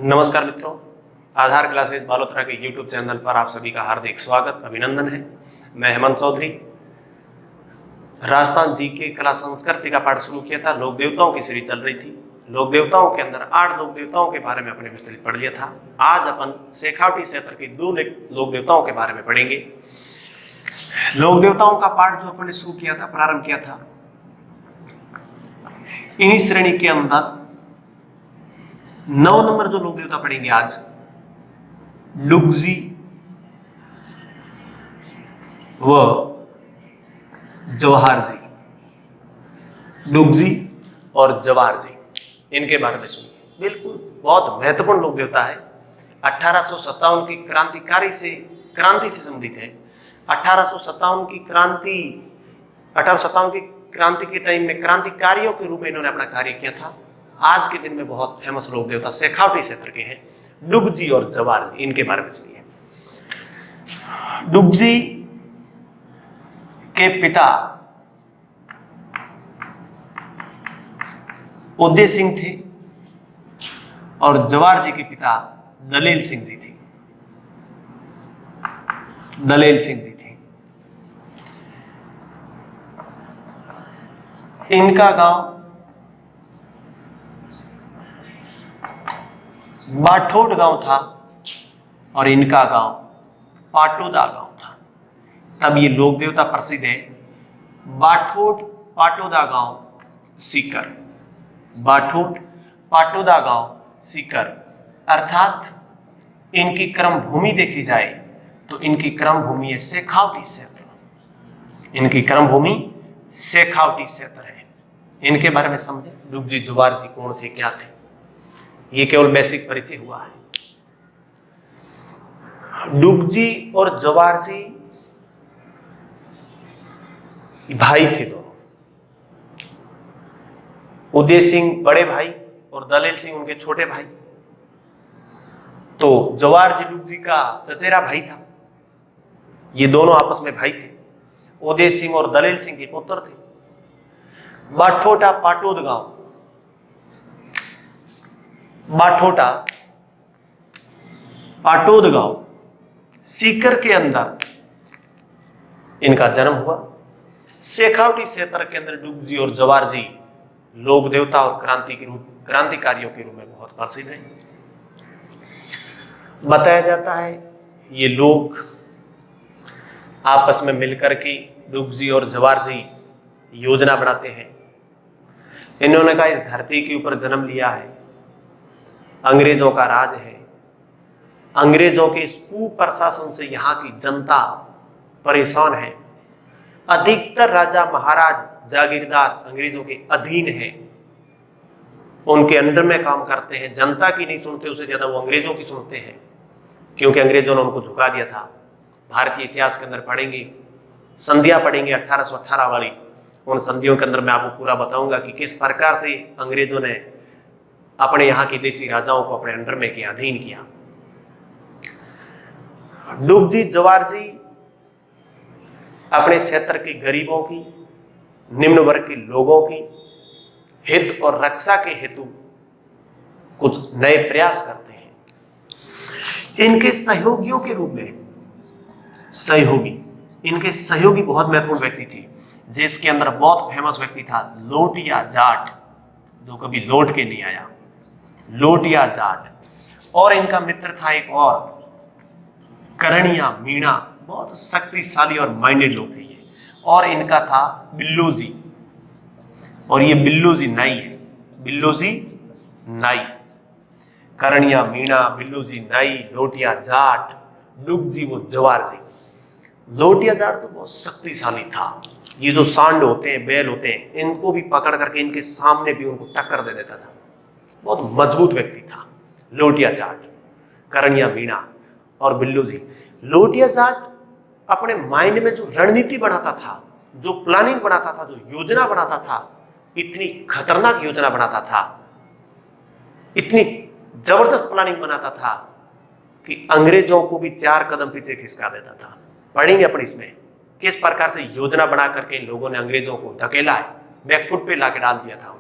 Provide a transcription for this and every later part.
नमस्कार मित्रों, आधार क्लासेस बालोतरा के YouTube चैनल पर आप सभी का हार्दिक स्वागत अभिनंदन है। मैं हेमंत चौधरी। राजस्थान जी के कला संस्कृति का पाठ शुरू किया था। लोक देवताओं की सीरीज चल रही थी। लोक देवताओं के अंदर 8 लोक देवताओं के बारे में अपने विस्तृत पढ़ लिया था। आज अपन शेखावटी क्षेत्र के 2 लोक देवताओं के बारे में पढ़ेंगे। लोक देवताओं का पाठ जो अपन ने शुरू किया था, प्रारंभ किया था, इन्हीं श्रेणी के अंदर 9 नंबर जो लोक देवता पढ़ेंगे आज, डुगजी व जवाहर जी। डुगजी और जवाहर जी, इनके बारे में सुनिए। बिल्कुल बहुत महत्वपूर्ण लोक देवता है। 1857 की क्रांति से संबंधित है। 1857 की क्रांति के टाइम में क्रांतिकारियों के रूप में इन्होंने अपना कार्य किया था। आज के दिन में बहुत फेमस लोक देवता शेखावटी क्षेत्र के हैं, डुगजी और जवाहर जी। इनके बारे में सुनिए। डुगजी के पिता उदय सिंह थे और जवाहर जी के पिता दलेल सिंह जी थे। इनका गांव बाठोड गांव था और इनका गांव पाटोदा गांव था। तब ये लोक देवता प्रसिद्ध है। बाठोड पाटोदा गांव सीकर, बाठोड पाटोदा गांव सीकर, अर्थात इनकी क्रम भूमि देखी जाए तो इनकी क्रम भूमि है शेखावटी क्षेत्र। इनकी क्रम भूमि शेखावटी क्षेत्र है। इनके बारे में समझे। डुगजी जवाहर जी कौन थे, क्या थे, ये केवल बेसिक परिचय हुआ है। डुगजी और जवाहर जी भाई थे दोनों। उदय सिंह बड़े भाई और दलेल सिंह उनके छोटे भाई। तो जवाहर जी डुगजी का चचेरा भाई था। ये दोनों आपस में भाई थे। उदय सिंह और दलेल सिंह के पुत्र थे। बाठोटा पाटोद गांव सीकर के अंदर इनका जन्म हुआ। शेखावटी क्षेत्र के अंदर डुगजी और जवाहर जी लोक देवता और क्रांतिकारियों के रूप में बहुत प्रसिद्ध हैं। बताया जाता है ये लोग आपस में मिलकर के डुगजी और जवाहर जी योजना बनाते हैं। इन्होंने कहा इस धरती के ऊपर जन्म लिया है, अंग्रेजों का राज है, अंग्रेजों के इस कुप्रशासन से यहाँ की जनता परेशान है, अधिकतर राजा महाराज जागीरदार अंग्रेजों के अधीन हैं, उनके अंडर में काम करते हैं, जनता की नहीं सुनते, उससे ज्यादा वो अंग्रेजों की सुनते हैं, क्योंकि अंग्रेजों ने उनको झुका दिया था। भारतीय इतिहास के अंदर पढ़ेंगे, संधियां पढ़ेंगे 1818 वाली, उन संधियों के अंदर मैं आपको पूरा बताऊंगा कि किस प्रकार से अंग्रेजों ने अपने यहाँ के देसी राजाओं को अपने अंडर में किया, अधीन किया। डुगजी जवाहर जी अपने क्षेत्र के गरीबों की, निम्न वर्ग के लोगों की हित और रक्षा के हेतु कुछ नए प्रयास करते हैं। इनके सहयोगियों के रूप में इनके सहयोगी बहुत महत्वपूर्ण व्यक्ति थे, जिसके अंदर बहुत फेमस व्यक्ति था लोटिया जाट, जो कभी लौट के नहीं आया, लोटिया जाट। और इनका मित्र था एक और करणिया मीणा, बहुत शक्तिशाली और माइंडेड लोग थे ये। और इनका था बिल्लोजी, और ये बिल्लोजी नाई है, बिल्लोजी नाई। करणिया मीणा, बिल्लोजी नाई, लोटिया जाट, डुगजी वो जवाहर जी। लोटिया जाट तो बहुत शक्तिशाली था। ये जो सांड होते हैं, बैल होते हैं, इनको भी पकड़ करके इनके सामने भी उनको टक्कर दे देता था। बहुत मजबूत व्यक्ति था लोटिया जाट, करणिया मीणा और बिल्लोजी। लोटिया जाट अपने माइंड में जो रणनीति बनाता था, जो प्लानिंग बनाता था, जो योजना बनाता था, इतनी खतरनाक योजना बनाता था, इतनी जबरदस्त प्लानिंग बनाता था कि अंग्रेजों को भी 4 कदम पीछे खिसका देता था। पढ़ेंगे अपन इसमें किस प्रकार से योजना बना करके इन लोगों ने अंग्रेजों को धकेला है, बैकफुट पे लाके डाल दिया था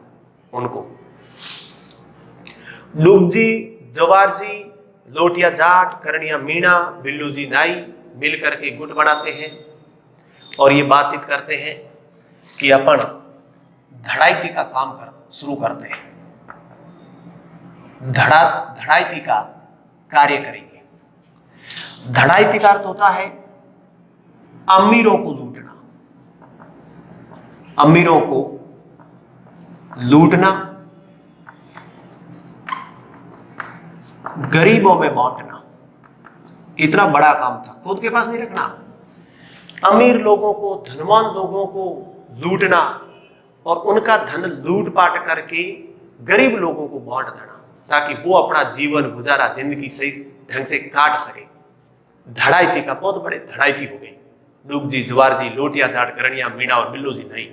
उनको। डुगजी जवार जी, लोटिया जाट, करनिया मीणा, बिल्लू जी नाई मिल करके गुट बनाते हैं और ये बातचीत करते हैं कि अपन धड़ाइती का काम शुरू करते हैं, धड़ाइती का कार्य करेंगे। धड़ाइती का अर्थ होता है अमीरों को लूटना, अमीरों को लूटना, गरीबों में बांटना। कितना बड़ा काम था, खुद के पास नहीं रखना, अमीर लोगों को, धनवान लोगों को लूटना और उनका धन लूटपाट करके गरीब लोगों को बांट देना ताकि वो अपना जीवन गुजारा, जिंदगी सही ढंग से काट सके। धड़ाइती का बहुत बड़े धड़ाइती हो गई। डूब जी, जवार जी, लोटिया जाट, करनिया मीणा और बिल्लू जी नहीं।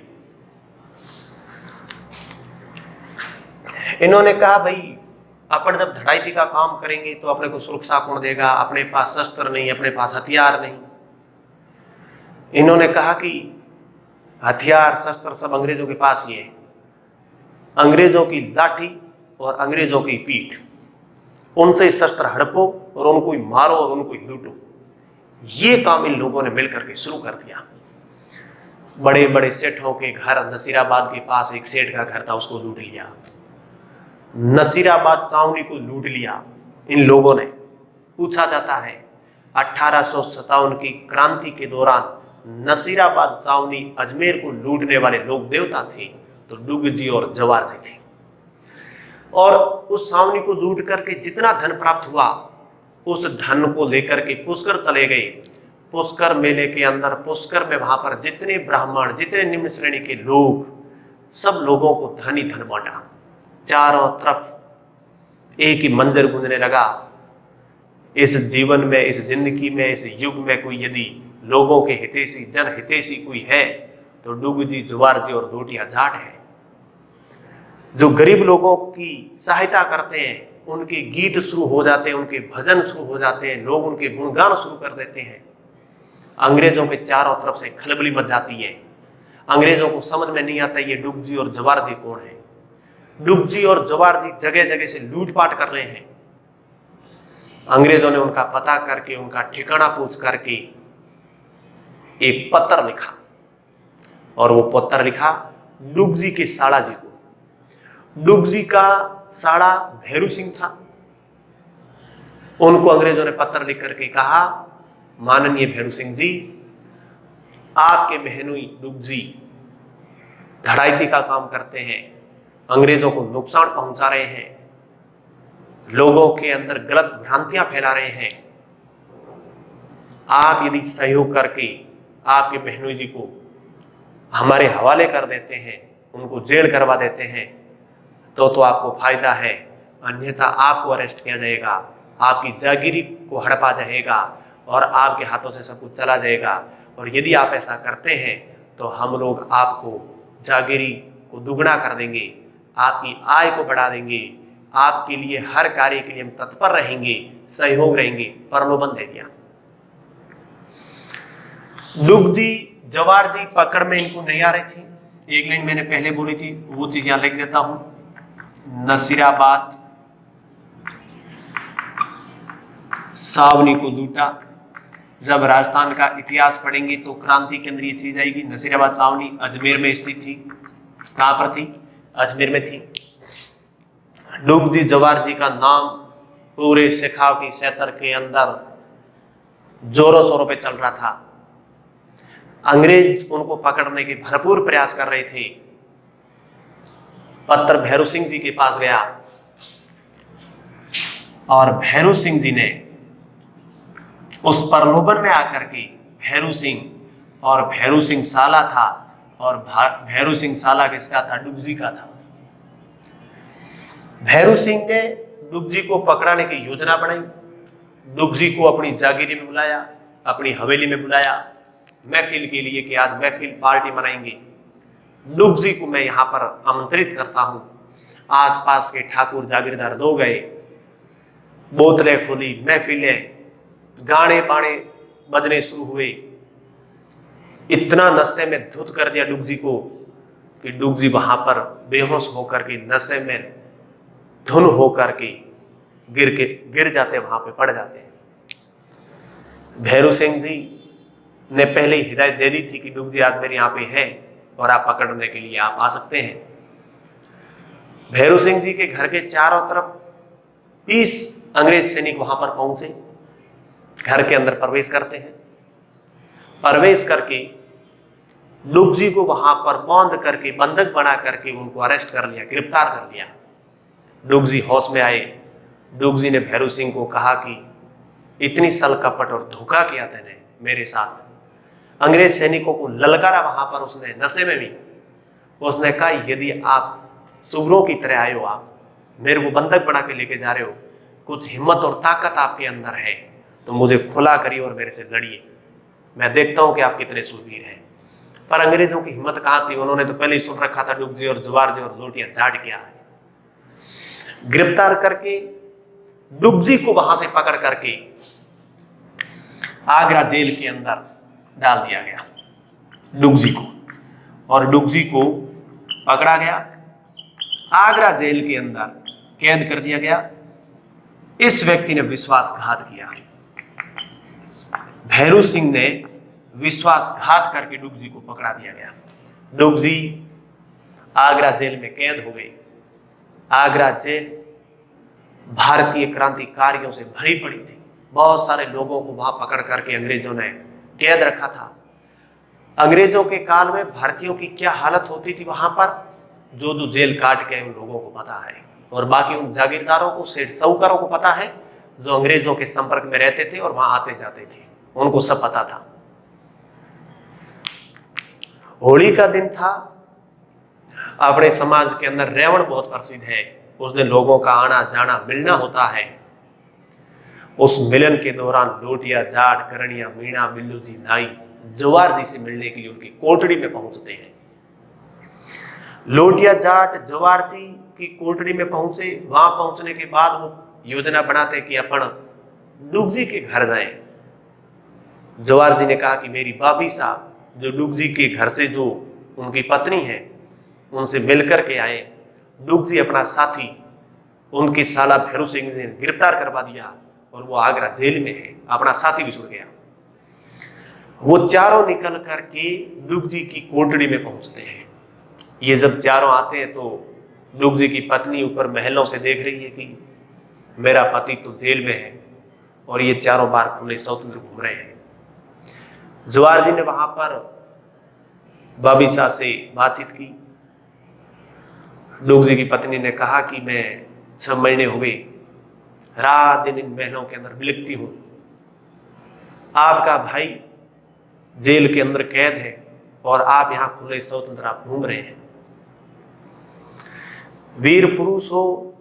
इन्होंने कहा भाई अपन जब धड़ाइती का काम करेंगे तो अपने को सुरक्षा कौन देगा, अपने पास शस्त्र नहीं, अपने पास हथियार नहीं। इन्होंने कहा कि हथियार शस्त्र सब अंग्रेजों के पास ही है, अंग्रेजों की लाठी और अंग्रेजों की पीठ, उनसे शस्त्र हड़पो और उनको ही मारो और उनको ही लूटो। ये काम इन लोगों ने मिलकर के शुरू कर दिया। बड़े बड़े सेठों के घर, नसीराबाद के पास एक सेठ का घर था, उसको लूट लिया। नसीराबाद छावनी को लूट लिया इन लोगों ने। पूछा जाता है 1857 की क्रांति के दौरान नसीराबाद छावनी अजमेर को लूटने वाले लोग देवता थे तो डुग जी और जवार जी थे। और उस छावनी को लूट करके जितना धन प्राप्त हुआ उस धन को लेकर के पुष्कर चले गए। पुष्कर मेले के अंदर, पुष्कर में वहां पर जितने ब्राह्मण, जितने निम्न श्रेणी के लोग, सब लोगों को धन ही धन बांटा। चारों तरफ एक ही मंजर गूंजने लगा। इस जीवन में, इस जिंदगी में, इस युग में कोई यदि लोगों के हितैषी, जन हितैषी कोई है तो डुग जी, जवार जी और लोटिया जाट है। जो गरीब लोगों की सहायता करते हैं, उनके गीत शुरू हो जाते हैं, उनके भजन शुरू हो जाते हैं, लोग उनके गुणगान शुरू कर देते हैं। अंग्रेजों के चारों तरफ से खलबली मच जाती है। अंग्रेजों को समझ में नहीं आता ये डुग जी और जवार जी कौन है। डुग जी और जवार जी जगह जगह से लूटपाट कर रहे हैं। अंग्रेजों ने उनका पता करके, उनका ठिकाना पूछ करके एक पत्र लिखा और वो पत्र लिखा डुग जी के साड़ा जी को। डुग जी का साड़ा भैरू सिंह था। उनको अंग्रेजों ने पत्र लिख करके कहा, माननीय भैरू सिंह जी, आपके बहनोई डुग जी धड़ाइती का काम करते हैं, अंग्रेजों को नुकसान पहुंचा रहे हैं, लोगों के अंदर गलत भ्रांतियां फैला रहे हैं। आप यदि सहयोग करके आपके बहनोई जी को हमारे हवाले कर देते हैं, उनको जेल करवा देते हैं तो आपको फायदा है, अन्यथा आपको अरेस्ट किया जाएगा, आपकी जागीरी को हड़पा जाएगा और आपके हाथों से सब कुछ चला जाएगा। और यदि आप ऐसा करते हैं तो हम लोग आपको जागीरी को दुगना कर देंगे, आपकी आय को बढ़ा देंगे, आपके लिए हर कार्य के लिए हम तत्पर रहेंगे, सहयोग रहेंगे। प्रलोभन दे दिया। डुग जी, जवार जी पकड़ में इनको नहीं आ रही थी। एक लाइन मैंने पहले बोली थी, वो चीज यहां लिख देता हूं। नसीराबाद छावनी को लूटा। जब राजस्थान का इतिहास पढ़ेंगे तो क्रांति के अंदर ये चीज आएगी। नसीराबाद छावनी अजमेर में स्थित थी। कहां पर थी? अजमेर में थी। डुग जी, जवार जी का नाम पूरे शेखावटी क्षेत्र के अंदर जोरों शोरों पे चल रहा था। अंग्रेज उनको पकड़ने के भरपूर प्रयास कर रहे थे। पत्र भैरू सिंह जी के पास गया और भैरू सिंह जी ने उस प्रलोभन में आकर के, भैरू सिंह और भैरू सिंह साला था और भैरू सिंह साला किसका था? डुग जी का था। भैरू सिंह ने डुग जी को पकड़ाने की योजना बनाई। डुग जी को अपनी जागीरी में बुलाया, अपनी हवेली में बुलाया महफिल के लिए कि आज महफिल पार्टी मनाएंगे। डुग जी को मैं यहां पर आमंत्रित करता हूं। आसपास के ठाकुर जागीरदार दो गए, बोतलें खुली, महफिलें, गाने बाणे बजने शुरू हुए। इतना नशे में धुत कर दिया डुग जी को कि डुग जी वहां पर बेहोश होकर के, नशे में धुन होकर के गिर जाते हैं, वहां पे पड़ जाते हैं। भैरू सिंह जी ने पहले ही हिदायत दे दी थी कि डुगजी आजमेर यहाँ पे है और आप पकड़ने के लिए आप आ सकते हैं। भैरू सिंह जी के घर के चारों तरफ 20 अंग्रेज सैनिक वहां पर पहुंचे, घर के अंदर प्रवेश करते हैं। प्रवेश करके डुगजी को वहां पर बांध करके, बंधक बना करके उनको अरेस्ट कर लिया, गिरफ्तार कर लिया। डुगजी होश में आए। डुगजी ने भैरू सिंह को कहा कि इतनी सल कपट और धोखा किया तूने मेरे साथ। अंग्रेज सैनिकों को ललकारा वहां पर उसने, नशे में भी। उसने कहा यदि आप सुगरों की तरह आए हो, आप मेरे को बंधक बना के लेके जा रहे हो, कुछ हिम्मत और ताकत आपके अंदर है तो मुझे खुला करिए और मेरे से लड़िए, मैं देखता हूं कि आप कितने सूरवीर हैं। पर अंग्रेजों की हिम्मत कहां थी, उन्होंने तो पहले ही सुन रखा था डुगजी और जवारजी और लोटिया जाट क्या है। गिरफ्तार करके डुगजी को वहां से पकड़ करके आगरा जेल के अंदर डाल दिया गया, डुगजी को। और डुगजी को पकड़ा गया, आगरा जेल के अंदर कैद कर दिया गया। इस व्यक्ति ने विश्वासघात किया, भैरू सिंह ने विश्वासघात करके डुगजी को पकड़ा दिया गया। डुगजी आगरा जेल में कैद हो गए। आगरा जेल भारतीय क्रांतिकारियों से भरी पड़ी थी, बहुत सारे लोगों को वहां पकड़ करके अंग्रेजों ने कैद रखा था। अंग्रेजों के काल में भारतीयों की क्या हालत होती थी वहां पर, जो जेल काट के उन लोगों को पता है। और बाकी उन जागीरदारों को, सेठ साहूकारों को पता है, जो अंग्रेजों के संपर्क में रहते थे और वहां आते जाते थे, उनको सब पता था। होली का दिन था। अपने समाज के अंदर रेवण बहुत प्रसिद्ध है, उस दिन लोगों का आना जाना, मिलना होता है। उस मिलन के दौरान लोटिया जाट, करणिया मीणा, बिल्लू जी नाई जवार जी से मिलने के लिए उनकी कोठड़ी में पहुंचते हैं। लोटिया जाट जवार जी की कोठड़ी में पहुंचे। वहां पहुंचने के बाद वो योजना बनाते कि अपन डुगजी के घर जाएं। जवार जी ने कहा कि मेरी भाभी साहब जो डुगजी के घर से जो उनकी पत्नी है उनसे मिलकर के आए। डुगजी अपना साथी उनके साला भैरू सिंह ने गिरफ्तार करवा दिया और वो आगरा जेल में है, अपना साथी भी छुड़ गया। वो चारों निकल करके डुगजी की कोठड़ी में पहुंचते हैं। ये जब चारों आते हैं तो डुगजी की पत्नी ऊपर महलों से देख रही है कि मेरा पति तो जेल में है और ये चारों बार खुले स्वतंत्र घूम रहे हैं। जवार जी ने वहां पर भाभी शाह से बातचीत की। डुगजी की पत्नी ने कहा कि मैं 6 महीने हो गए रात दिन इन महलों के अंदर बिलखती हूं। आपका भाई जेल के अंदर कैद है और आप यहां खुले स्वतंत्र आप घूम रहे हैं। वीर पुरुष हो,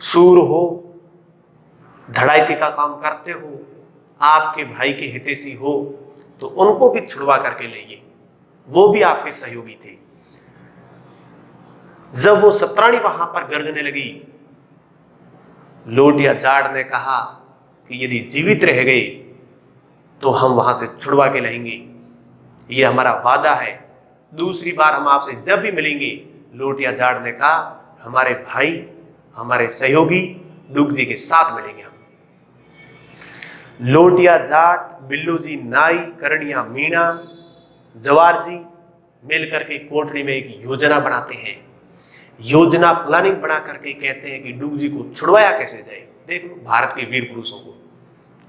सूर हो, धड़ाइती का काम करते हो, आपके भाई के हितैषी हो तो उनको भी छुड़वा करके लाइए, वो भी आपके सहयोगी थे। जब वो सतराणी वहां पर गर्जने लगी, लोटिया जाट ने कहा कि यदि जीवित रह गए तो हम वहां से छुड़वा के लाएंगे, ये हमारा वादा है। दूसरी बार हम आपसे जब भी मिलेंगे, लोटिया जाट ने कहा, हमारे भाई, हमारे सहयोगी डुगजी के साथ मिलेंगे हम। लोटिया जाट, बिल्लू जी नाई, करणिया मीणा, जवार जी मिलकर के कोठरी में एक योजना बनाते हैं। योजना प्लानिंग बना करके कहते हैं कि डुगजी को छुड़वाया कैसे जाए। देख लो भारत के वीर पुरुषों को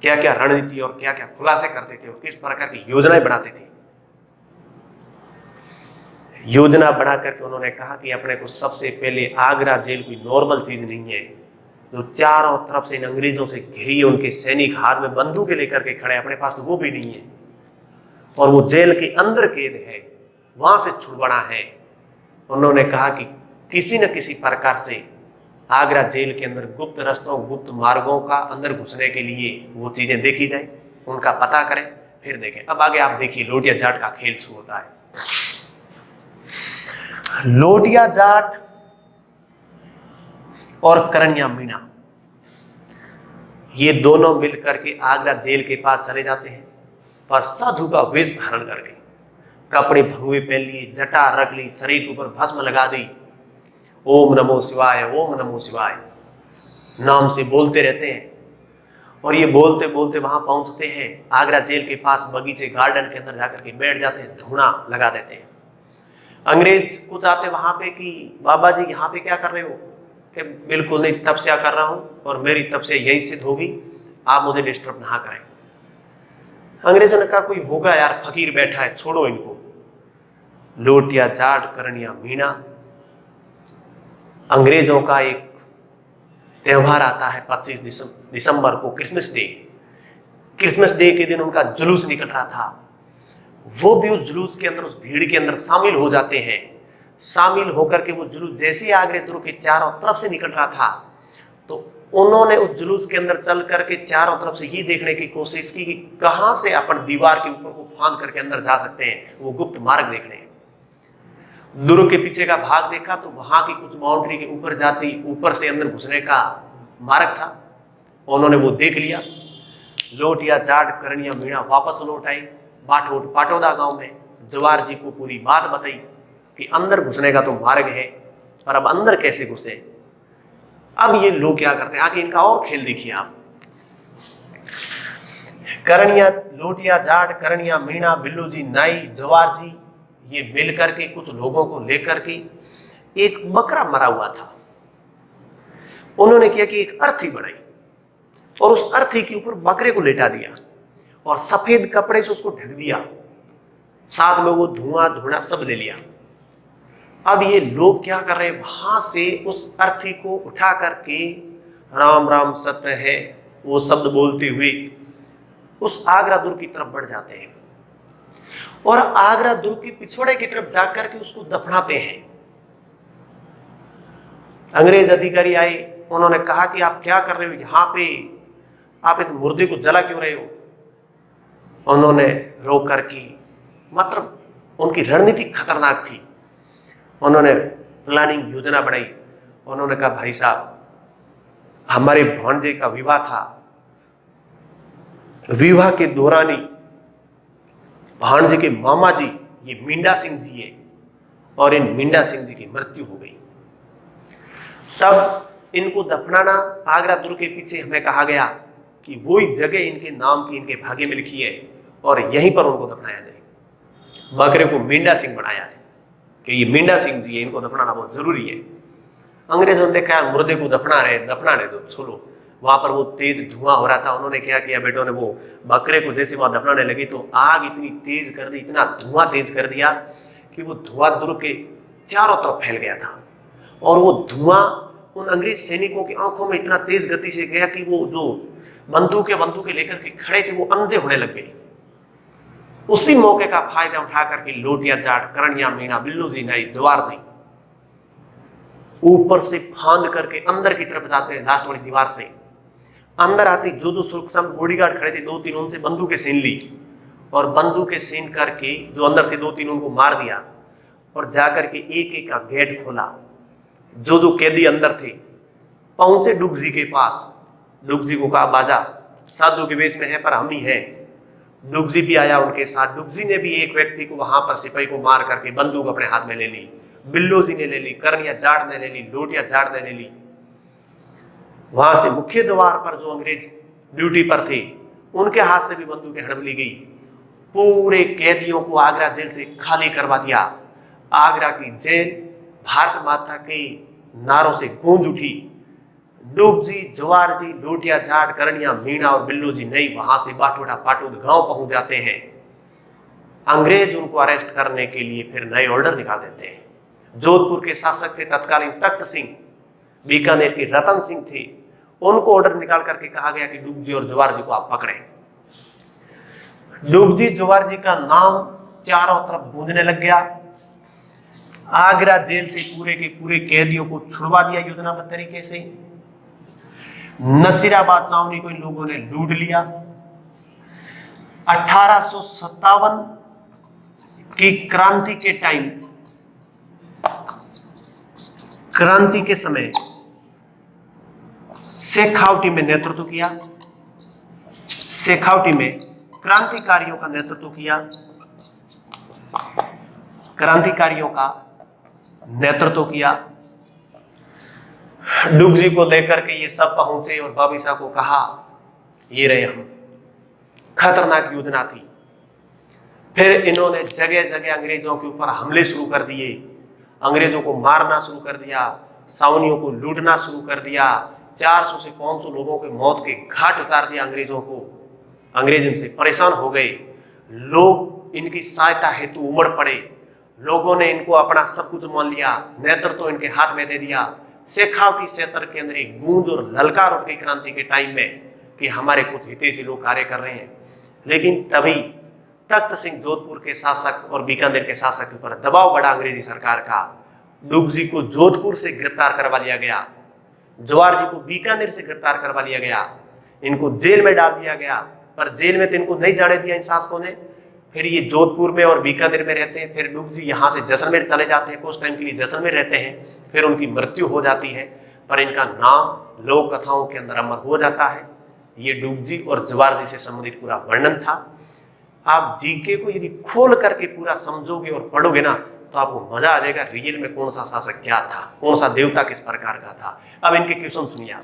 क्या क्या रणनीति और क्या क्या खुलासे करते थे और किस प्रकार की योजनाएं बनाते थे। योजना बना करके उन्होंने कहा कि अपने को सबसे पहले आगरा जेल कोई नॉर्मल चीज नहीं है, जो चारों तरफ से इन अंग्रेजों से घिरी है, उनके सैनिक हाथ में बंदूकें लेकर के खड़े, अपने पास तो वो भी नहीं है और वो जेल के अंदर कैद है, वहां से छुड़वाना है। उन्होंने कहा कि किसी न किसी प्रकार से आगरा जेल के अंदर गुप्त रस्तों, गुप्त मार्गों का अंदर घुसने के लिए वो चीजें देखी जाए, उनका पता करें, फिर देखें। अब आगे आप देखिए लोटिया जाट का खेल शुरू होता है। लोटिया जाट और करणिया मीणा ये दोनों मिलकर के आगरा जेल के पास चले जाते हैं, पर साधु का वेश धारण करके, कपड़े भगवे पहन लिए, जटा रख ली, शरीर के ऊपर भस्म लगा दी, ओम नमो शिवाय, ओम नमो शिवाय। नाम से बोलते रहते हैं और ये बोलते बोलते वहां पहुंचते हैं। आगरा जेल के पास बगीचे गार्डन के अंदर जाकर के बैठ जाते हैं, धूना लगा देते हैं। अंग्रेज कुछ आते वहां पे कि बाबा जी यहाँ पे क्या कर रहे हो? कि बिल्कुल नहीं, तपस्या कर रहा हूं और मेरी तपस्या यही सिद्ध होगी, आप मुझे डिस्टर्ब ना करें। अंग्रेजों ने कहा कोई होगा यार, फकीर बैठा है, छोड़ो इनको। लोटिया जाट करणिया मीणा, अंग्रेजों का एक त्योहार आता है 25 दिसंबर को, क्रिसमस डे। क्रिसमस डे के दिन उनका जुलूस निकल रहा था। वो भी उस जुलूस के अंदर, उस भीड़ के अंदर शामिल हो जाते हैं। शामिल होकर के वो जुलूस जैसे ही आगरे दुर्ग के चारों तरफ से निकल रहा था, तो उन्होंने उस जुलूस के अंदर चल करके चारों तरफ से ये देखने की कोशिश की कि कहां से अपन दीवार के ऊपर को फांद करके अंदर जा सकते हैं, वो गुप्त मार्ग देखने। दुर्ग के पीछे का भाग देखा तो वहां की कुछ बाउंड्री के ऊपर जाती, ऊपर से अंदर घुसने का मार्ग था, उन्होंने वो देख लिया। लोटिया जाट करणिया मीणा वापस लौट आई बाठोट पाटोदा गांव में। जवार जी को पूरी बात बताई कि अंदर घुसने का तो मार्ग है, पर अब अंदर कैसे घुसे। अब ये लोग क्या करते हैं, आगे इनका और खेल देखिए आप। करणिया लोटिया जाट करणिया मीणा बिल्लू जी नाई जवार जी ये मिलकर के कुछ लोगों को लेकर के एक बकरा मरा हुआ था, उन्होंने किया कि एक अर्थी बनाई और उस अर्थी के ऊपर बकरे को लेटा दिया और सफेद कपड़े से उसको ढक दिया, साथ में वो धुआं धुआं सब ले लिया। अब ये लोग क्या कर रहे हैं, वहां से उस अर्थी को उठा करके राम राम सत्य है वो शब्द बोलते हुए उस आगरा दुर्ग की तरफ बढ़ जाते हैं और आगरा दुर्ग के पिछवाड़े की तरफ जाकर के उसको दफनाते हैं। अंग्रेज अधिकारी आए, उन्होंने कहा कि आप क्या कर रहे हो यहां पे, आप इस मुर्दे को जला क्यों रहे हो। उन्होंने रोक कर की, मतलब उनकी रणनीति खतरनाक थी। उन्होंने प्लानिंग योजना बनाई। उन्होंने कहा भाई साहब, हमारे भांजे का विवाह था, विवाह के दौरान ही भांजे के मामा जी ये मींडा सिंह जी है और इन मींडा सिंह जी की मृत्यु हो गई। तब इनको दफनाना आगरा दुर्ग के पीछे हमें कहा गया कि वही जगह इनके नाम की इनके भाग्य में लिखी है और यहीं पर उनको दफनाया जाए। बकरे को मींडा सिंह बनाया है कि ये मींडा सिंह जी है, इनको दफनाना बहुत जरूरी है। अंग्रेजों ने देखा मुर्दे को दफनाने दो, छोड़ो। वहां पर वो तेज धुआं हो रहा था। उन्होंने क्या किया, बेटों ने वो बकरे को जैसे वहां दफनाने लगी तो आग इतनी तेज कर दी, इतना धुआं तेज कर दिया कि वो धुआं दुर्ग के चारों तरफ फैल गया था और वो धुआं उन अंग्रेज सैनिकों की आंखों में इतना तेज गति से गया कि वो जो बंदूकें लेकर के खड़े थे वो अंधे होने लग गए। उसी मौके का फायदा उठा करके लोटिया जाट करणिया मीणा बिल्लू जी नाई जवार जी ऊपर से फांद करके अंदर की तरफ जाते हैं। लास्ट वाली दीवार से अंदर आती, जो सुरक्षा बॉडीगार्ड खड़े थे 2-3 उनसे बंदूकें छीन ली और बंदूकें छीन करके जो अंदर थे 2-3 उनको मार दिया और जाकर के एक एक का गेट खोला। जो कैदी अंदर थे पहुंचे डुग जी के पास। डुग जी को कहा बाजा साधु के वेश में है पर हम ही हैं। डुग जी भी आया उनके साथ। डुग जी ने भी एक व्यक्ति को वहां पर सिपाही को मार करके बंदूक अपने हाथ में ले ली। बिल्लो जी ने ले ली, करणिया जाट ने ले ली, लोटिया जाट ने ले ली। वहां से मुख्य द्वार पर जो अंग्रेज ड्यूटी पर थे उनके हाथ से भी बंदूकें हड़प ली गई। पूरे कैदियों को आगरा जेल से खाली करवा दिया। आगरा की जेल भारत माता के नारों से गूंज उठी। डूब जी जवार जी लोटिया जाट करणिया मीणा और बिल्लू जी नई वहां से बाटोटा पाटोद गांव पहुंच जाते हैं। अंग्रेज उनको अरेस्ट करने के लिए फिर नए ऑर्डर निकाल देते हैं। जोधपुर के शासक थे तत्कालीन तख्त सिंह, बीकानेर के रतन सिंह थे, उनको ऑर्डर निकाल करके कहा गया कि डुगजी और जवार जी को आप पकड़े। डुगजी जवार जी का नाम चारों तरफ गूंजने लग गया। आगरा जेल से पूरे के पूरे कैदियों को छुड़वा दिया योजनाबद्ध तरीके से। नसीराबाद छावनी को इन लोगों ने लूट लिया। 1857 की क्रांति के टाइम, क्रांति के समय शेखावटी में नेतृत्व किया। शेखावटी में क्रांतिकारियों का नेतृत्व किया। क्रांतिकारियों का नेतृत्व किया। डुगजी को लेकर के ये सब पहुंचे और बाबीसा को कहा, ये रहे हम। खतरनाक योजना थी। फिर इन्होंने जगह जगह अंग्रेजों के ऊपर हमले शुरू कर दिए, अंग्रेजों को मारना शुरू कर दिया, सावनियों को लूटना शुरू कर दिया, 400 से 500 लोगों के मौत के घाट उतार दिया अंग्रेजों को। अंग्रेज इनसे परेशान हो गए, लोग इनकी सहायता हेतु उमड़ पड़े, लोगों ने इनको अपना सब कुछ मान लिया, नेतृत्व तो इनके हाथ में दे दिया। शेखावटी क्षेत्र के अंदर एक गूंज और ललकार उठी क्रांति के टाइम में कि हमारे कुछ हितैषी लोग कार्य कर रहे हैं। लेकिन तभी तख्त सिंह जोधपुर के शासक और बीकानेर के शासक के ऊपर दबाव बढ़ा अंग्रेजी सरकार का। डुगजी को जोधपुर से गिरफ्तार करवा लिया गया, जवार जी को बीकानेर से गिरफ्तार करवा लिया गया, इनको जेल में डाल दिया गया। पर जेल में तो इनको नहीं जाने दिया इन शासकों ने। फिर ये जोधपुर में और बीकानेर में रहते हैं। फिर डुगजी यहाँ से जैसलमेर चले जाते हैं, कुछ टाइम के लिए जैसलमेर रहते हैं, फिर उनकी मृत्यु हो जाती है। पर इनका नाम लोक कथाओं के अंदर अमर हो जाता है। ये डुगजी और जवार जी से संबंधित पूरा वर्णन था। आप जीके को यदि खोल करके पूरा समझोगे और पढ़ोगे ना तो आपको मजा आ जाएगा, रियल में कौन सा शासक क्या था, कौन सा देवता किस प्रकार का था। अब इनके क्वेश्चन सुनिए आप।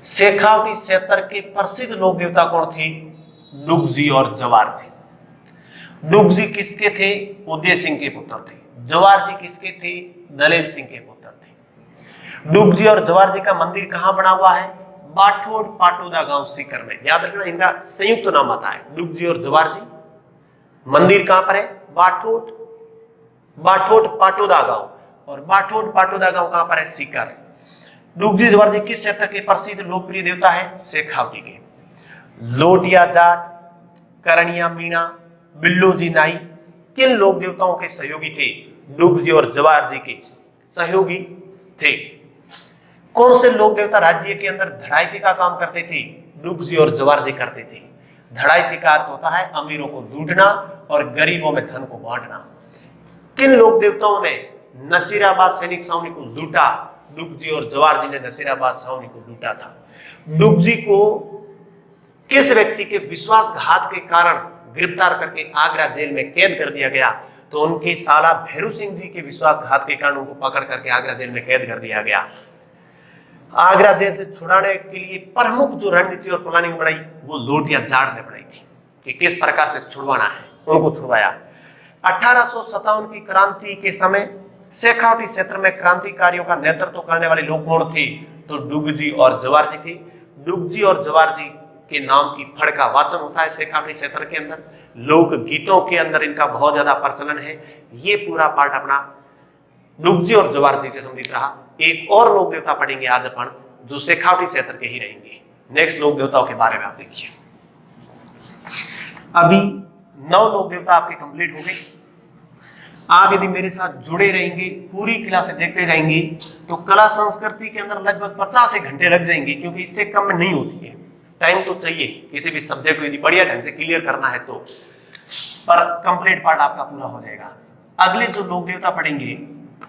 शेखावटी क्षेत्र के प्रसिद्ध लोक देवता कौन थे? डुगजी और जवार जी। डुगजी किसके थे? उदय सिंह के पुत्र थे। जवार जी किसके थे? दलेल सिंह के पुत्र थे। डुगजी और जवार जी का मंदिर कहां बना हुआ है? बाठोड पाटोदा गांव सीकर में। याद रखना, इनका संयुक्त नाम आता है डुगजी और जवार जी। मंदिर कहां पर है? बाठोड पाटोदा गांव। और बाठोड पाटोदा गांव कहां पर है? सीकर। डुगजी जवार जी किस क्षेत्र के प्रसिद्ध लोकप्रिय देवता है? शेखावटी के। लोटिया जाट, करणिया मीणा, बिल्लो जी नाई किन लोक देवताओं के सहयोगी थे? डुगजी और जवार जी के सहयोगी थे। कौन से लोक देवता राज्य के अंदर धड़ाइती का काम करते थे? डुगजी और जवार जी करते थे। धड़ाइती का अर्थ होता है अमीरों को लूटना और गरीबों में धन को बांटना। किन लोक देवताओं ने नसीराबाद सैनिक छावनी को लूटा? डुगजी और जवार जी ने नसीराबाद छावनी को लूटा था। डुगजी को किस व्यक्ति के विश्वासघात के कारण गिरफ्तार करके आगरा जेल में कैद कर दिया गया? तो उनके साला भैरू सिंह जी के विश्वासघात के कारण उनको पकड़ करके आगरा जेल में कैद कर दिया गया। आगरा जेल से छुड़ाने के लिए प्रमुख जो रणनीति और प्लानिंग बनाई वो लोटिया जाट ने बनाई थी कि किस प्रकार से छुड़वाना है। उनको छुड़वाया। 1857 की क्रांति के समय शेखावटी क्षेत्र में क्रांतिकारियों का नेतृत्व करने वाले लोग कौन थे? तो डुगजी और जवार जी थे। डुगजी और जवार जी के नाम की फड़ का वाचन होता है शेखावटी क्षेत्र के अंदर। लोक गीतों के अंदर इनका बहुत ज्यादा प्रचलन है। ये पूरा पार्ट अपना डुगजी और जवार जी से संबंधित रहा। एक और लोक देवता पढ़ेंगे आज अपन जो शेखावटी क्षेत्र के ही रहेंगे। नेक्स्ट लोक देवताओं के बारे में आप देखिए। अभी 9 लोक देवता आपके कंप्लीट हो गए। आप यदि मेरे साथ जुड़े रहेंगे, पूरी क्लासें देखते जाएंगे तो कला संस्कृति के अंदर लगभग 50 घंटे लग जाएंगे, क्योंकि इससे कम में नहीं होती है। टाइम तो चाहिए किसी भी सब्जेक्ट को यदि बढ़िया ढंग से क्लियर करना है तो, पर कंप्लीट पार्ट आपका पूरा हो जाएगा। अगले जो लोक देवता पढ़ेंगे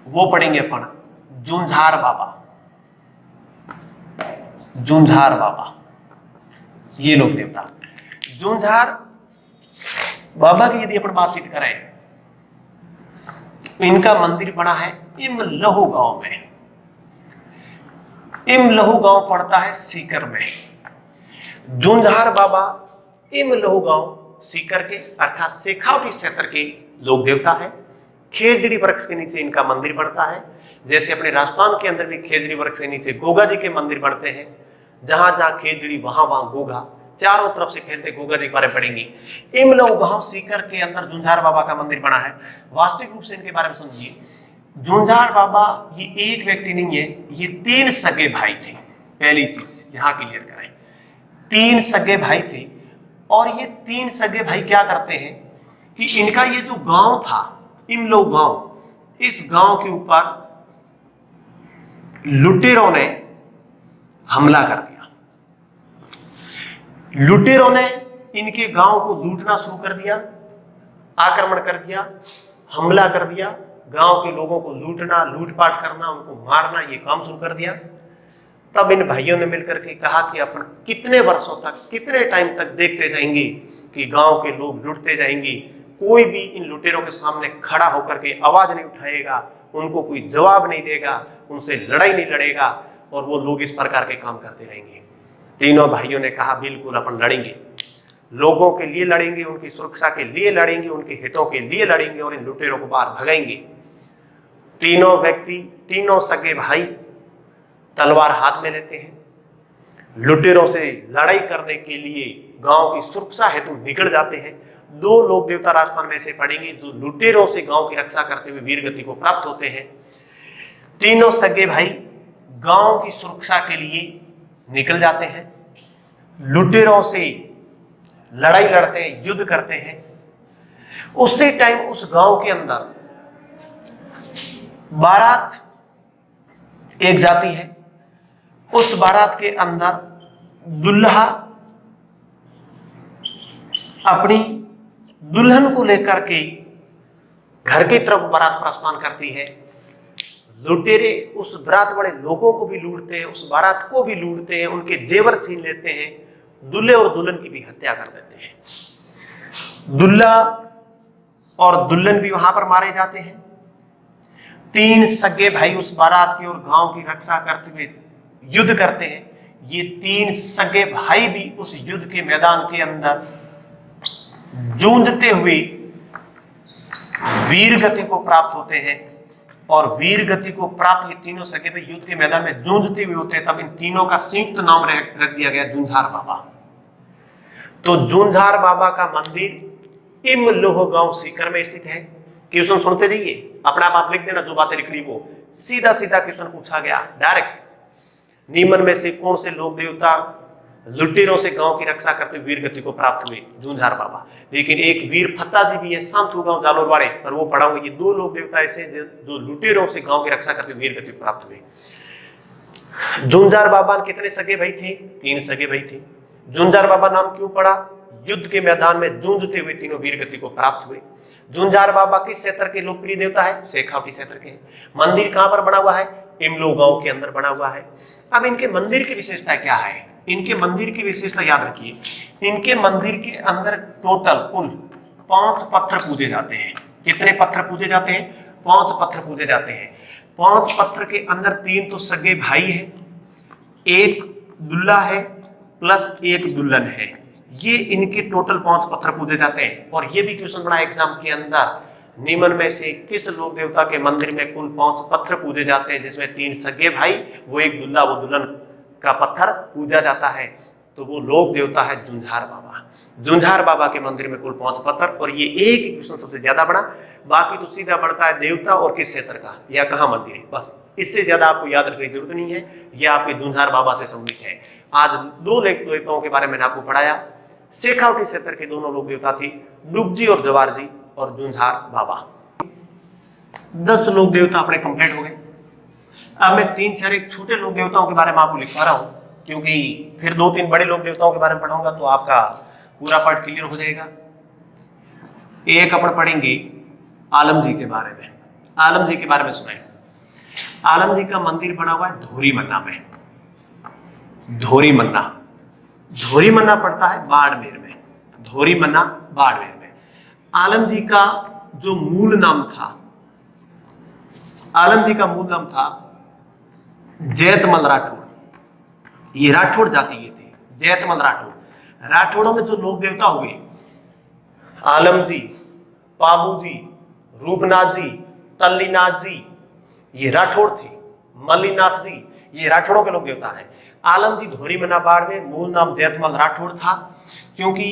वो पढ़ेंगे अपन जुंझार बाबा। जुंझार बाबा ये लोक देवता। जुंझार बाबा की यदि अपन बातचीत करें, इनका मंदिर बना है इमलहू गांव में। इमलहू गांव पड़ता है सीकर में। जुंझार बाबा इमलहू गांव सीकर के अर्थात शेखावटी क्षेत्र के लोक देवता है। खेजड़ी वृक्ष के नीचे इनका मंदिर बनता है। जैसे अपने राजस्थान के अंदर भी खेजड़ी वृक्ष के नीचे गोगा जी के मंदिर बनते हैं। जहां जहां खेजड़ी वहां वहां गोगा, चारों तरफ से फैलते गोगा जी के बारे में पढ़ेंगे। इमलहू गांव सीकर के अंदर जुंझार बाबा का मंदिर बना है। वास्तविक रूप से इनके बारे में समझिए। जुंझार बाबा ये एक व्यक्ति नहीं है, ये 3 सगे भाई थे। पहली चीज यहां क्लियर करें, 3 सगे भाई थे। और ये 3 सगे भाई क्या करते हैं कि इनका ये जो गांव था इमलहू गांव, इस गांव के ऊपर लुटेरों ने हमला कर दिया। लुटेरों ने इनके गांव को लूटना शुरू कर दिया, आक्रमण कर दिया, हमला कर दिया। गांव के लोगों को लूटना, लूटपाट करना, उनको मारना, ये काम शुरू कर दिया। तब इन भाइयों ने मिलकर के कहा कि अपन कितने वर्षों तक, कितने टाइम तक देखते जाएंगे कि गांव के लोग लूटते जाएंगे, कोई भी इन लुटेरों के सामने खड़ा होकर के आवाज नहीं उठाएगा, उनको कोई जवाब नहीं देगा, उनसे लड़ाई नहीं लड़ेगा और वो लोग इस प्रकार के काम करते रहेंगे। तीनों भाइयों ने कहा बिल्कुल अपन लड़ेंगे, लोगों के लिए लड़ेंगे, उनकी सुरक्षा के लिए लड़ेंगे, उनके हितों के लिए लड़ेंगे और इन लुटेरों को बाहर भगाएंगे। तीनों व्यक्ति, तीनों सगे भाई तलवार हाथ में लेते हैं, लुटेरों से लड़ाई करने के लिए गांव की सुरक्षा हेतु निकल जाते हैं। दो लोक देवता राजस्थान में ऐसे पड़ेंगे जो लुटेरों से गांव की रक्षा करते हुए वीर गति को प्राप्त होते हैं। तीनों सगे भाई गांव की सुरक्षा के लिए निकल जाते हैं, लुटेरों से लड़ाई लड़ते हैं, युद्ध करते हैं। उसी टाइम उस गांव के अंदर बारात एक जाती है, उस बारात के अंदर दुल्हा अपनी दुल्हन को लेकर के घर की तरफ बारात प्रस्थान करती है। लुटेरे उस बारात वाले लोगों को भी लूटते हैं, उस बारात को भी लूटते हैं, उनके जेवर छीन लेते हैं, दूल्हे और दुल्हन की भी हत्या कर देते हैं। दूल्हा और दुल्हन भी वहां पर मारे जाते हैं। तीन सगे भाई उस बारात की और गांव की रक्षा करते हुए युद्ध करते हैं। ये तीन सगे भाई भी उस युद्ध के मैदान के अंदर जूझते हुए वीर गति को प्राप्त होते हैं और वीर गति को प्राप्त ये तीनों सगे भाई युद्ध के मैदान में जूझते हुए होते हैं। तब इन तीनों का संयुक्त नाम रख दिया गया जूंझार बाबा। तो जूंझार बाबा का मंदिर इमलोह गांव सीकर में स्थित है। क्वेश्चन सुनते जाइए, अपना आप लिख देना जो बातें लिख ली वो सीधा सीधा क्वेश्चन पूछा गया डायरेक्ट। निम्न में से कौन से लोक देवता लुटेरों से गांव की रक्षा करते वीर गति को प्राप्त हुए? जूंझार बाबा। लेकिन एक वीर फत्ता जी भी है सांथू गांव जालोर वाले, पर वो पढ़ाऊंगे। ये दो लोक देवता ऐसे जो लुटेरों से गांव की रक्षा करते वीर गति को प्राप्त हुए। जूंझार बाबा कितने सगे भाई थे? तीन सगे भाई थे। जूंझार बाबा नाम क्यों पड़ा? युद्ध के मैदान में जूझते हुए तीनों वीर गति को प्राप्त हुए। जूंझार बाबा किस क्षेत्र के लोकप्रिय देवता है? शेखावटी क्षेत्र के। मंदिर कहां पर बना हुआ है? इमलो गांव के अंदर बना हुआ है। अब इनके मंदिर की विशेषता क्या है? इनके मंदिर की विशेषता याद रखिए, इनके मंदिर के अंदर टोटल कुल 5 पत्थर पूजे जाते हैं। कितने पत्थर पूजे जाते हैं? 5 पत्थर पूजे जाते हैं। 5 पत्थर के अंदर 3 तो सगे भाई है, एक दुल्हा है प्लस एक दुल्हन है। ये इनके टोटल 5 पत्थर पूजे जाते हैं। और ये भी क्वेश्चन बना एग्जाम के अंदर, निम्न में से किस लोक देवता के मंदिर में कुल 5 पत्थर पूजे जाते हैं, जिसमें 3 सगे भाई, वो एक दुल्हा, वो दुल्हन का पत्थर पूजा जाता है? तो वो लोक देवता है जूंझार बाबा। जूंझार बाबा के मंदिर में कुल 5 पत्थर। और ये एक क्वेश्चन सबसे ज्यादा बड़ा, बाकी तो सीधा बढ़ता है देवता और किस क्षेत्र का या कहाँ मंदिर है, बस। इससे ज्यादा आपको याद रखने की जरूरत नहीं है। ये आपके जूंझार बाबा से संबंधित है। आज 2 लोक देवताओं के बारे में मैंने आपको पढ़ाया। शेखावटी क्षेत्र के दोनों लोक देवता थे, डुगजी और जवार जी और जूंझार बाबा। 10 लोक देवता अपने कंप्लीट हो गए। अब मैं 3-4 एक छोटे लोक देवताओं के बारे में आपको लिखवा रहा हूं, क्योंकि फिर 2-3 बड़े लोक देवताओं के बारे में पढ़ाऊंगा तो आपका पूरा पार्ट क्लियर हो जाएगा। एक अपन पढ़ेंगे आलम जी के बारे में। आलम जी के बारे में सुनाए। आलम जी का मंदिर बना हुआ है धोरी मन्ना में। धोरी मन्ना, धोरी मन्ना पड़ता है बाड़मेर में। धोरी मन्ना बाड़मेर में। आलम जी का जो मूल नाम था, आलम जी का मूल नाम था जैतमल राठौड़। ये राठौड़ जाति के थे, जैतमल राठौड़। राठौड़ों में जो लोक देवता हुए, आलम जी, पाबू जी, रूपनाथ जी, तल्लीनाथ जी, ये राठौड़ थे। मल्लीनाथ जी, ये राठौड़ों के लोक देवता है। आलम जी धोरी मन्ना बाड़मेर, मूल नाम जैतमल राठौड़ था। क्योंकि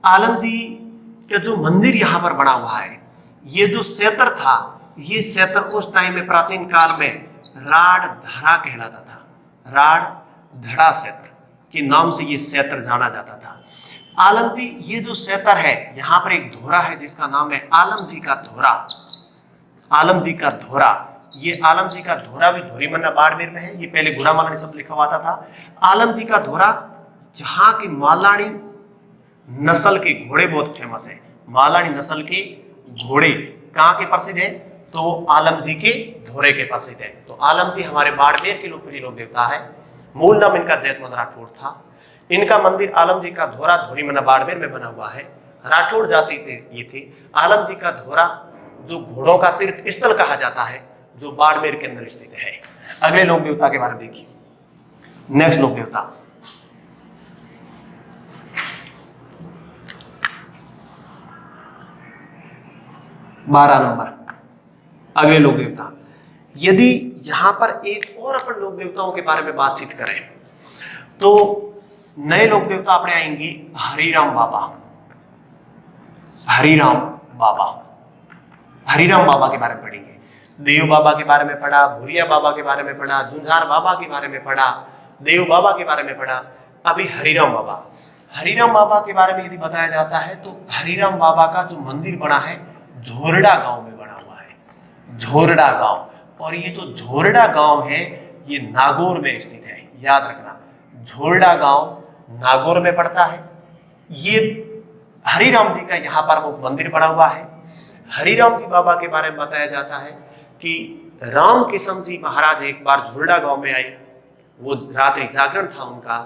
आलम जी का जो मंदिर यहाँ पर बना हुआ है, ये जो क्षेत्र था, ये क्षेत्र उस टाइम में प्राचीन काल में राड धरा कहलाता था। राड धरा क्षेत्र के नाम से ये क्षेत्र जाना जाता था। आलम जी, ये जो क्षेत्र है, यहाँ पर एक धोरा है जिसका नाम है आलम जी का धोरा। आलम जी का धोरा, ये आलम जी का धोरा भी धोरी मन्ना बाड़मेर में है। ये पहले गुड़ामालानी शब्द लिखा हुआ था। आलम जी का धोरा, जहाँ की मालानी नस्ल के घोड़े बहुत फेमस है। मालानी नस्ल के घोड़े कहाँ के प्रसिद्ध है? तो आलम जी के धोरे के प्रसिद्ध है। तो आलम जी हमारे बाड़मेर के लोकप्रिय लोक देवता है। मूल नाम इनका जैतमल राठौड़ था। इनका मंदिर आलम जी का धोरा धोरी मन्ना बाड़मेर में बना हुआ है। राठौड़ जाति थे ये थे। आलम जी का धोरा जो घोड़ों का तीर्थ स्थल कहा जाता है, जो बाड़मेर के अंदर स्थित है। अगले लोक देवता के बारे में देखिए। नेक्स्ट लोक देवता, बारह नंबर, अगले लोक देवता। यदि यहां पर एक और अपन लोक देवताओं के बारे में बातचीत करें तो नए लोक देवता अपने आएंगी हरिराम बाबा। हरिराम बाबा, हरिराम बाबा के बारे में पढ़ेंगे। देव बाबा के बारे में पढ़ा, भूरिया बाबा के बारे में पढ़ा, जुंझार बाबा के बारे में पढ़ा, देव बाबा के बारे में पढ़ा, अभी हरिराम बाबा। हरिराम बाबा के बारे में यदि बताया जाता है तो हरिराम बाबा का जो मंदिर बना है झोरडा गांव में बना हुआ है, झोरडा गांव। और ये जो झोरडा गांव है ये नागौर में स्थित है, याद रखना, झोरडा गांव नागौर में पड़ता है। ये हरिराम जी का यहाँ पर वो मंदिर बना हुआ है। हरिराम जी बाबा के बारे में बताया जाता है कि राम किशन जी महाराज एक बार झोरडा गांव में आए, वो रात्रि जागरण था उनका।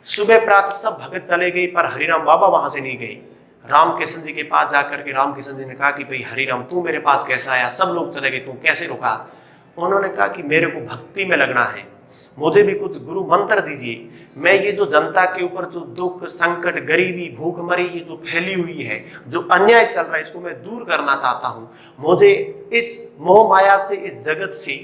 सुबह प्रातः सब भगत चले गए पर हरिराम बाबा वहां से नहीं गए। राम किशन जी के पास जाकर के राम किशन जी ने कहा कि भाई हरिराम तू मेरे पास कैसा आया, सब लोग चले गए, तू कैसे रुका? उन्होंने कहा कि मेरे को भक्ति में लगना है, मुझे भी कुछ गुरु मंत्र दीजिए। मैं ये जो जनता के ऊपर जो दुख, संकट, गरीबी, भूखमरी ये जो फैली हुई है, जो अन्याय चल रहा है, इसको मैं दूर करना चाहता हूँ। मुझे इस मोह माया से, इस जगत से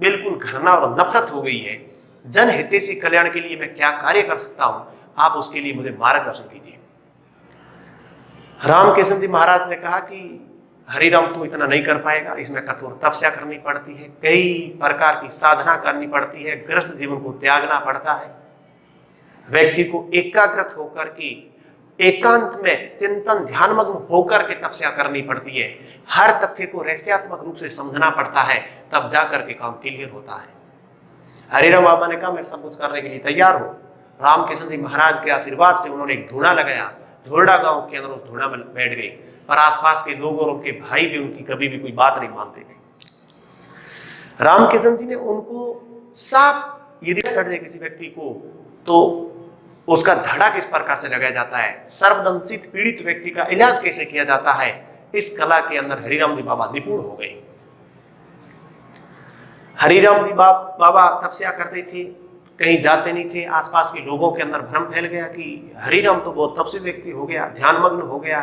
बिल्कुल घृणा और नफरत हो गई है। जन हितैषी कल्याण के लिए मैं क्या कार्य कर सकता हूँ, आप उसके लिए मुझे मार्गदर्शन कीजिए। राम किशन जी महाराज ने कहा कि हरिराम तू इतना नहीं कर पाएगा, इसमें कठोर तपस्या करनी पड़ती है, कई प्रकार की साधना करनी पड़ती है, ग्रस्त जीवन को त्यागना पड़ता है, व्यक्ति को एकाग्रत होकर के एकांत में चिंतन ध्यानमग्न होकर के तपस्या करनी पड़ती है, हर तथ्य को रहस्यात्मक रूप से समझना पड़ता है, तब जाकर के काम क्लियर होता है। हरिराम बाबा ने कहा मैं सब कुछ करने के लिए तैयार हूं। राम किशन जी महाराज के आशीर्वाद से उन्होंने एक धूना लगाया, झोरडा गांव के अंदर उस धूना में बैठ गए, पर आसपास के लोग और उनके भाई भी उनकी कभी भी कोई बात नहीं मानते थे। राम किशन जी ने उनको साफ, यदि चढ़ जाए किसी व्यक्ति को तो उसका झड़ा किस प्रकार से लगाया जाता है, सर्वदंशित पीड़ित व्यक्ति का इलाज कैसे किया जाता है, इस कला के अंदर हरिराम जी बाबा निपुण हो गए। हरिराम जी बाबा तपस्या करते थे, कहीं जाते नहीं थे। आसपास के लोगों के अंदर भ्रम फैल गया कि हरिराम तो बहुत तपस्वी व्यक्ति हो गया, ध्यानमग्न हो गया,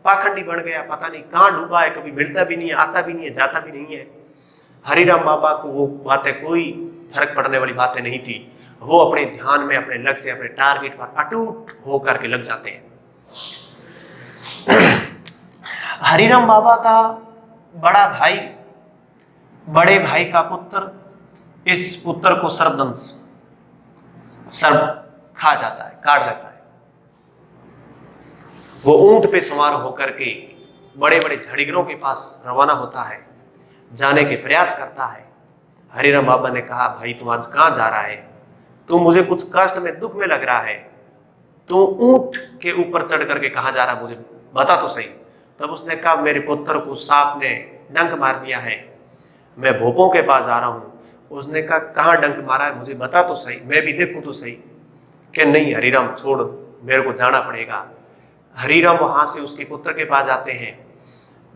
पाखंडी बन गया, पता नहीं कहाँ डूबा है, कभी मिलता भी नहीं है, आता भी नहीं है, जाता भी नहीं है। हरिराम बाबा को वो बातें कोई फर्क पड़ने वाली बातें नहीं थी। वो अपने ध्यान में, अपने लक्ष्य, अपने टारगेट पर अटूट होकर के लग जाते हैं। हरिराम बाबा का बड़ा भाई, बड़े भाई का पुत्र, इस पुत्र को सर्पदंश, सर्प खा जाता है, काट लेता है। वो ऊंट पे सवार होकर के बड़े बड़े झड़ीगरों के पास रवाना होता है, जाने के प्रयास करता है। हरिराम बाबा ने कहा भाई तू आज कहां जा रहा है, तू मुझे कुछ कष्ट में, दुख में लग रहा है, तू ऊंट के ऊपर चढ़ करके कहां जा रहा है, मुझे बता तो सही। तब उसने कहा मेरे पुत्र को सांप ने डंक मार दिया है, मैं भोपों के पास जा रहा हूं। उसने कहा कहां डंक मारा है, मुझे बता तो सही, मैं भी देखूं तो सही। कि नहीं हरिराम छोड़, मेरे को जाना पड़ेगा। हरिराम वहां से उसके पुत्र के पास जाते हैं।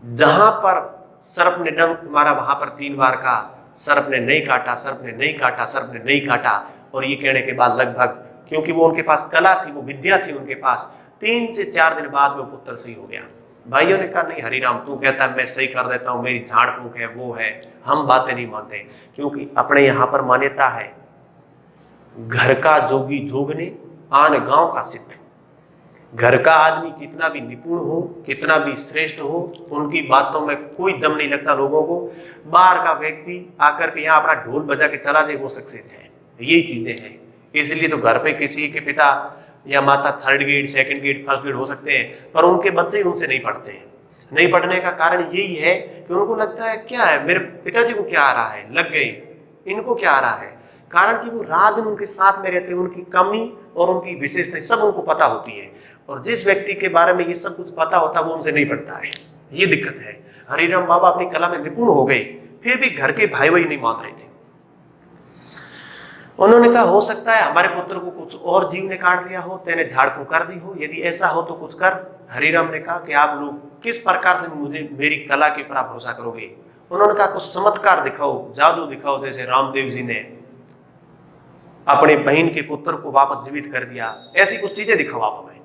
जहां पर सर्प ने डंक मारा वहां पर 3 बार का, सर्प ने नहीं काटा, सर्प ने नहीं काटा, सर्प ने नहीं काटा। और ये कहने के बाद लगभग, क्योंकि वो उनके पास कला थी, वो विद्या थी उनके पास, 3 से 4 दिन बाद वो पुत्र सही हो गया। भाइयों ने कहा नहीं हरिराम तू कहता है मैं सही कर देता हूं, मेरी झाड़ फूक है, वो है, हम बातें नहीं मानते। क्योंकि अपने यहां पर मान्यता है घर का जोगी जोगने, आन गांव का सिद्ध। घर का आदमी कितना भी निपुण हो, कितना भी श्रेष्ठ हो, उनकी बातों में कोई दम नहीं लगता लोगों को। बाहर का व्यक्ति आकर के यहाँ अपना ढोल बजा के चला जाए, वो सक्सेस है। यही चीजें हैं। इसलिए तो घर पे किसी के पिता या माता 3rd grade, 2nd grade, 1st grade हो सकते हैं, पर उनके बच्चे उनसे नहीं पढ़ते हैं। नहीं पढ़ने का कारण यही है कि उनको लगता है क्या है, मेरे पिताजी को क्या आ रहा है, लग गए, इनको क्या आ रहा है। कारण कि वो रात दिन उनके साथ में रहते हैं, उनकी कमी और उनकी विशेषताएं सब उनको पता होती है। और जिस व्यक्ति के बारे में ये सब कुछ पता होता है वो उनसे नहीं पढ़ता है, ये दिक्कत है। हरिराम बाबा अपनी कला में निपुण हो गए, फिर भी घर के भाई वही नहीं मान रहे थे। उन्होंने कहा हो सकता है हमारे पुत्र को कुछ और जीव ने काट दिया हो, तेने झाड़ फूंक कर दी हो, यदि ऐसा हो तो कुछ कर। हरिराम ने कहा कि आप लोग किस प्रकार से मुझे मेरी कला के ऊपर भरोसा करोगे। उन्होंने कहा कुछ चमत्कार दिखाओ, जादू दिखाओ, जैसे रामदेव जी ने अपने बहन के पुत्र को वापस जीवित कर दिया, ऐसी कुछ चीजें दिखाओ आप हमें।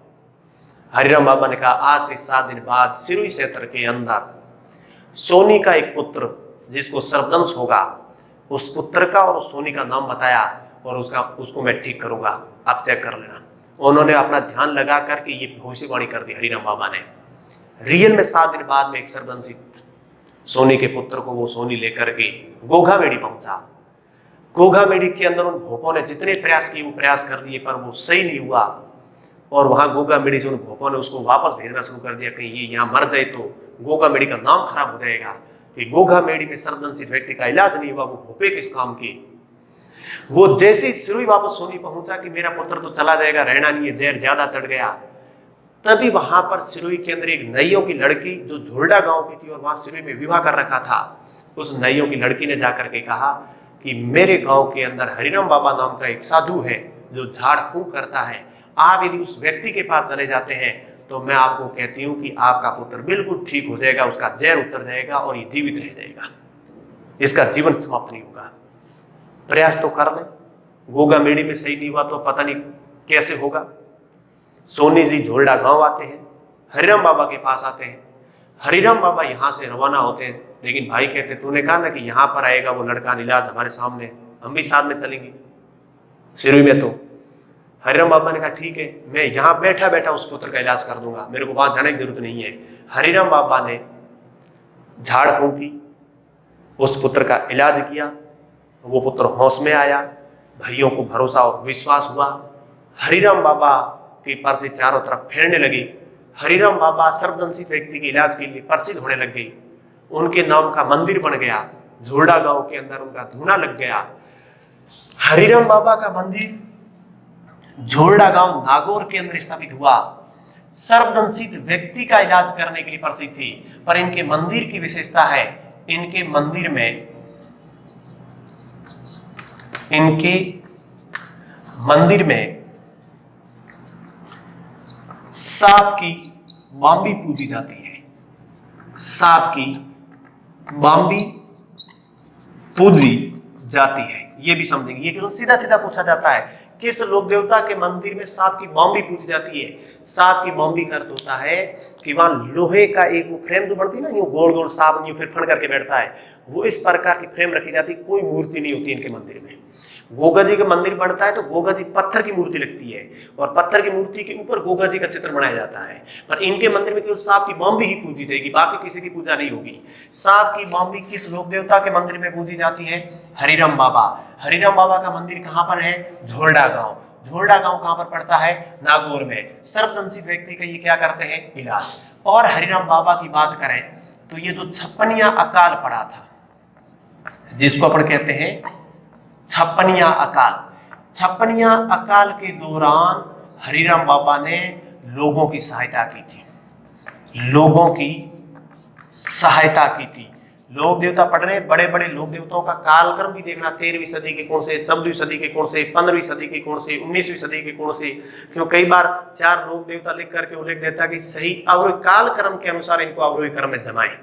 हरिराम बाबा ने कहा आज से 7 दिन बाद सिरुई क्षेत्र के अंदर सोनी का एक पुत्र जिसको सर्पदंश होगा, उस पुत्र का और उस सोनी का नाम बताया और उसको मैं ठीक करूंगा, आप चेक कर लेना। उन्होंने अपना ध्यान लगा करके ये भविष्यवाणी कर दी हरिराम बाबा ने। रियल में 7 दिन बाद में एक सर्पदंशित सोनी के पुत्र को वो सोनी लेकर के गोगामेड़ी पहुंचा। गोगामेड़ी के अंदर उन भोपों ने जितने प्रयास किए वो प्रयास कर दिए, पर वो सही नहीं हुआ। और वहां गोगामेड़ी से उन भोपों ने उसको वापस भेजना शुरू कर दिया, कहीं ये यहाँ मर जाए तो गोगामेड़ी का नाम खराब हो जाएगा कि गोगामेड़ी में सर्पदंशित व्यक्ति का इलाज नहीं हुआ, वो भोपे किस काम के। वो जैसे ही सिरुई वापस सोनी पहुंचा कि मेरा पुत्र तो चला जाएगा, रहना नहीं है, जहर ज्यादा चढ़ गया, तभी वहां पर सिरुई के अंदर एक नैयों की लड़की जो झोरडा गांव की थी और वहां सिरुई में विवाह कर रखा था, उस नैयों की लड़की ने जाकर के कहा कि मेरे गांव के अंदर हरिराम बाबा नाम का एक साधु है जो झाड़ फूंक करता है, आप यदि उस व्यक्ति के पास चले जाते हैं तो मैं आपको कहती हूँ कि आपका पुत्र बिल्कुल ठीक हो जाएगा, उसका जहर उतर जाएगा और ये जीवित रह जाएगा, इसका जीवन समाप्त नहीं होगा। प्रयास तो कर लें, गोगामेड़ी में सही नहीं हुआ तो पता नहीं कैसे होगा। सोनी जी झोरडा गांव आते हैं, हरिराम बाबा के पास आते हैं। हरिराम बाबा यहाँ से रवाना होते हैं, लेकिन भाई कहते तूने कहा ना कि यहाँ पर आएगा वो लड़का नीलाज हमारे सामने, हम भी साथ में चलेंगे सिरुई में। तो हरिराम बाबा ने कहा ठीक है, मैं यहाँ बैठा बैठा उस पुत्र का इलाज कर दूंगा, मेरे को वहां जाने की जरूरत नहीं है। हरिराम बाबा ने झाड़ फूंकी, उस पुत्र का इलाज किया, वो पुत्र होश में आया, भाइयों को भरोसा और विश्वास हुआ। हरिराम बाबा की पर्ची चारों तरफ फैलने लगी। हरिराम बाबा सर्पदंशित व्यक्ति के इलाज के लिए प्रसिद्ध होने लग गई। उनके नाम का मंदिर बन गया, झोरडा गांव के अंदर उनका धूना लग गया। हरिराम बाबा का मंदिर झोरडा गांव नागौर के अंदर स्थापित हुआ। सर्पदंशित व्यक्ति का इलाज करने के लिए प्रसिद्ध थी, पर इनके मंदिर की विशेषता है, इनके मंदिर में सांप की बाम्बी पूजी जाती है। सांप की बाम्बी पूजी जाती है, ये भी समझेंगे। ये क्यों सीधा सीधा पूछा जाता है, किस लोक देवता के मंदिर में सांप की बाम्बी पूजी जाती है। सांप की बाम्बी का अर्थ होता है कि वहां लोहे का एक वो फ्रेम जो बढ़ती है ना, यूं गोल गोल सांप यूं फिर फड़ करके बैठता है, वो इस प्रकार की फ्रेम रखी जाती है। कोई मूर्ति नहीं होती इनके मंदिर में। गोगा जी का मंदिर बनता है तो गोगा जी पत्थर की मूर्ति लगती है और पत्थर की मूर्ति के ऊपर गोगा जी का चित्र बनाया जाता है। पर इनके मंदिर में केवल सांप की बाम्बी ही पूजी जाएगी, बाकी किसी की पूजा नहीं होगी। सांप की बाम्बी किस लोक देवता के मंदिर में पूजी जाती है? हरिराम बाबा। हरिराम बाबा का मंदिर कहां पर है? झोरडा गांव। झोरडा गांव कहां पर पड़ता है? नागौर में। सर्पदंशित व्यक्ति का ये क्या करते हैं? इलाज। और हरिराम बाबा की बात करें तो ये जो छप्पनिया अकाल पड़ा था, जिसको अपन कहते हैं छप्पनिया अकाल, छप्पनिया अकाल के दौरान हरिराम बाबा ने लोगों की सहायता की थी, लोगों की सहायता की थी। लोक देवता पढ़ रहे, बड़े बड़े लोक देवताओं का कालक्रम भी देखना, 13वीं सदी के कौन से, 14वीं सदी के कौन से, 15वीं सदी के कौन से, 19वीं सदी के कौन से। क्यों कई बार 4 लोक देवता लिख करके उल्लेख देता कि सही अवरोही कालक्रम के अनुसार इनको अवरोही क्रम में जमाए।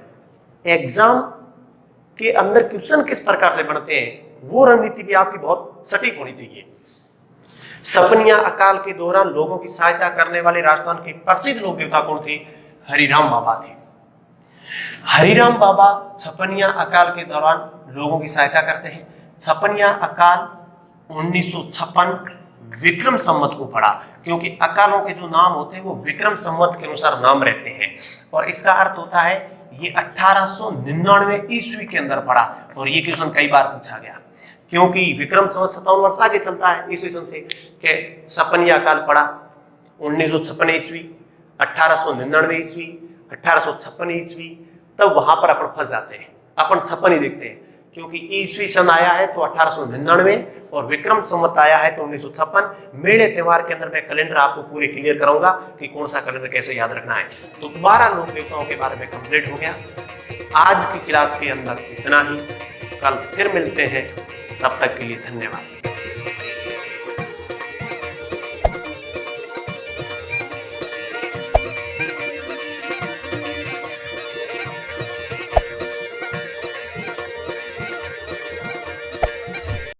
एग्जाम के अंदर क्वेश्चन किस प्रकार से बनते हैं, वो रणनीति भी आपकी बहुत सटीक होनी चाहिए। छप्पनिया अकाल के दौरान लोगों की सहायता करने वाले राजस्थान के प्रसिद्ध लोक देवता कौन थे? हरिराम बाबा थे। हरिराम बाबा छप्पनिया अकाल के दौरान लोगों की सहायता करते हैं। छप्पनिया अकाल 1956 विक्रम संवत को पड़ा, क्योंकि अकालों के जो नाम होते हैं वो विक्रम संवत के अनुसार नाम रहते हैं, और इसका अर्थ होता है ये 1899 ईस्वी के अंदर पड़ा। और ये क्वेश्चन कई बार पूछा गया, क्योंकि विक्रम संवत 57 वर्ष आगे चलता है ईस्वी सन से, कि छप्पनिया अकाल पड़ा 1956 ईस्वी, 1899 ईस्वी, 1856 ईस्वी, तब वहां पर अपन फंस जाते हैं। अपन 56 ही देखते हैं, क्योंकि ईस्वी सन आया है तो 1899 और विक्रम संवत आया है तो 1956। मेले त्योहार के अंदर मैं कैलेंडर आपको पूरे क्लियर कराऊंगा कि कौन सा कैलेंडर कैसे याद रखना है। तो 12 लोक देवताओं के बारे में कंप्लीट हो गया। आज की क्लास के अंदर इतना ही, कल फिर मिलते हैं, तब तक के लिए धन्यवाद।